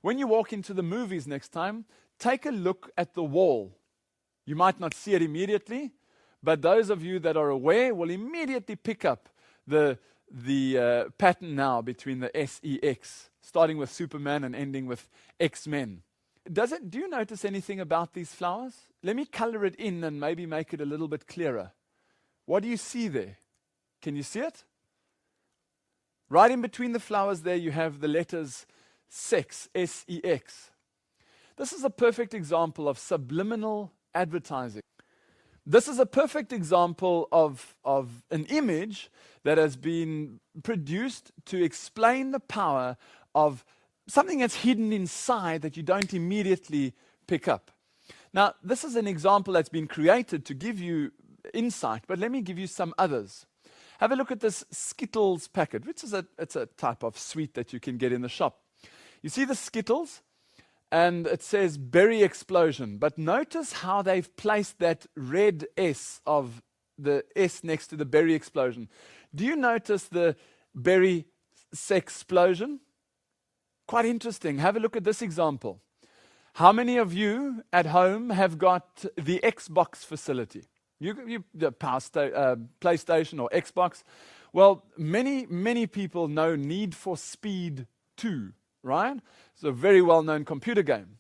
When you walk into the movies next time, take a look at the wall. You might not see it immediately, but those of you that are aware will immediately pick up the pattern now between the SEX, starting with Superman and ending with X-Men. Do you notice anything about these flowers? Let me color it in and maybe make it a little bit clearer. What do you see there? Can you see it? Right in between the flowers there, you have the letters sex, S-E-X. This is a perfect example of subliminal advertising. This is a perfect example of an image that has been produced to explain the power of something that's hidden inside that you don't immediately pick up. Now, this is an example that's been created to give you insight, but let me give you some others. Have a look at this Skittles packet, which is it's a type of sweet that you can get in the shop. You see the Skittles, and it says berry explosion. But notice how they've placed that red S of the S next to the berry explosion. Do you notice the berry sexplosion? Quite interesting. Have a look at this example. How many of you at home have got the Xbox facility? The PlayStation or Xbox. Well, many people know Need for Speed 2, right? It's a very well-known computer game.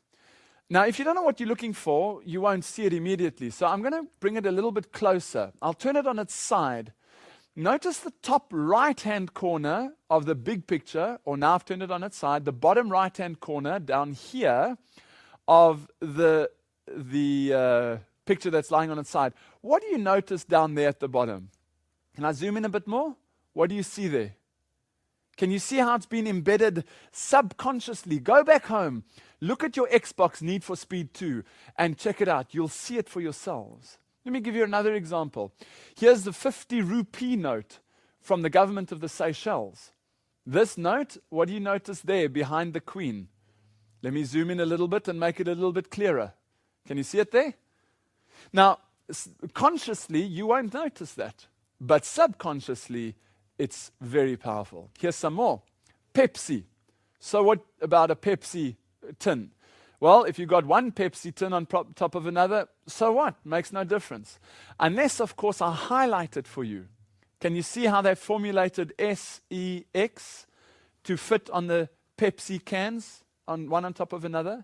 Now, if you don't know what you're looking for, you won't see it immediately. So I'm going to bring it a little bit closer. I'll turn it on its side. Notice the top right-hand corner of the big picture, or now I've turned it on its side, the bottom right-hand corner down here of the picture that's lying on its side. What do you notice down there at the bottom? Can I zoom in a bit more? What do you see there? Can you see how it's been embedded subconsciously? Go back home, look at your Xbox Need for Speed 2 and check it out. You'll see it for yourselves. Let me give you another example. Here's the 50 rupee note from the government of the Seychelles. This note, what do you notice there behind the Queen? Let me zoom in a little bit and make it a little bit clearer. Can you see it there? Now, consciously, you won't notice that, but subconsciously, it's very powerful. Here's some more. Pepsi. So what about a Pepsi tin? Well, if you've got one Pepsi tin on top of another, so what? Makes no difference. Unless, of course, I highlight it for you. Can you see how they formulated SEX to fit on the Pepsi cans, one on top of another?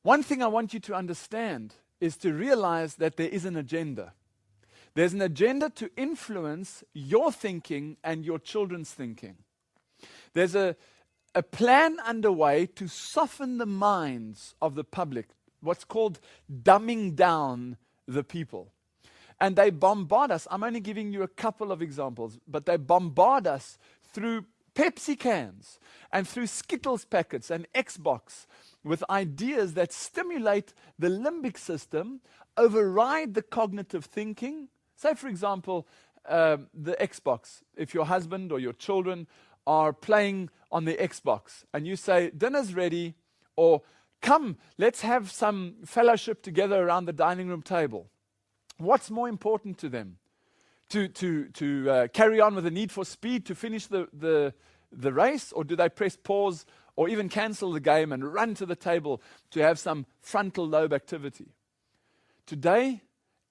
One thing I want you to understand is to realize that there is an agenda. There's an agenda to influence your thinking and your children's thinking. There's a plan underway to soften the minds of the public, what's called dumbing down the people. And they bombard us. I'm only giving you a couple of examples, but they bombard us through Pepsi cans and through Skittles packets and Xbox with ideas that stimulate the limbic system, override the cognitive thinking. Say, for example, the Xbox. If your husband or your children are playing on the Xbox and you say, dinner's ready, or come, let's have some fellowship together around the dining room table. What's more important to them? To carry on with the Need for Speed to finish the race, or do they press pause or even cancel the game and run to the table to have some frontal lobe activity? Today,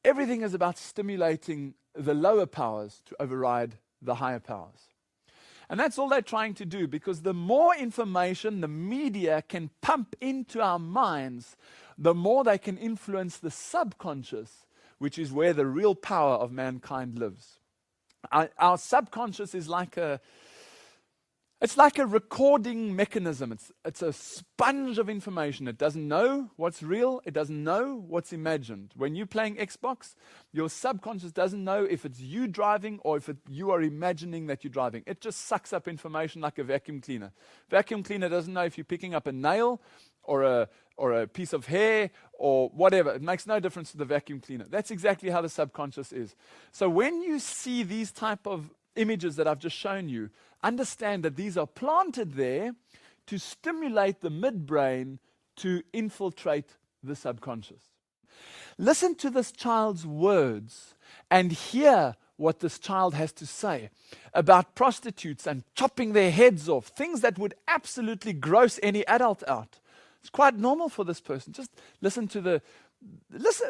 everything is about stimulating the lower powers to override the higher powers. And that's all they're trying to do, because the more information the media can pump into our minds, the more they can influence the subconscious, which is where the real power of mankind lives. Our subconscious is like a recording mechanism. It's a sponge of information. It doesn't know what's real. It doesn't know what's imagined. When you're playing Xbox, your subconscious doesn't know if it's you driving or if you are imagining that you're driving. It just sucks up information like a vacuum cleaner. Vacuum cleaner doesn't know if you're picking up a nail or a piece of hair or whatever. It makes no difference to the vacuum cleaner. That's exactly how the subconscious is. So when you see these type of images that I've just shown you, understand that these are planted there to stimulate the midbrain to infiltrate the subconscious. Listen to this child's words and hear what this child has to say about prostitutes and chopping their heads off, things that would absolutely gross any adult out. It's quite normal for this person. Just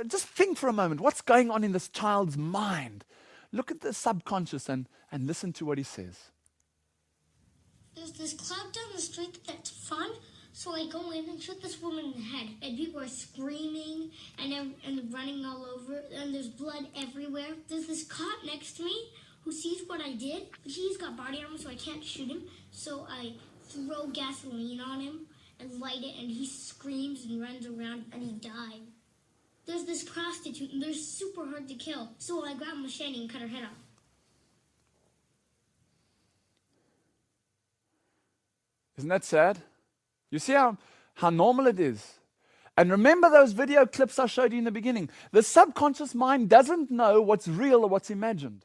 just think for a moment. What's going on in this child's mind? Look at the subconscious and listen to what he says. There's this club down the street that's fun, so I go in and shoot this woman in the head. And people are screaming and running all over, and there's blood everywhere. There's this cop next to me who sees what I did, but he's got body armor, so I can't shoot him. So I throw gasoline on him and light it, and he screams and runs around, and he died. There's this prostitute, and they're super hard to kill, so I grab a machete and cut her head off. Isn't that sad? You see how normal it is? And remember those video clips I showed you in the beginning. The subconscious mind doesn't know what's real or what's imagined.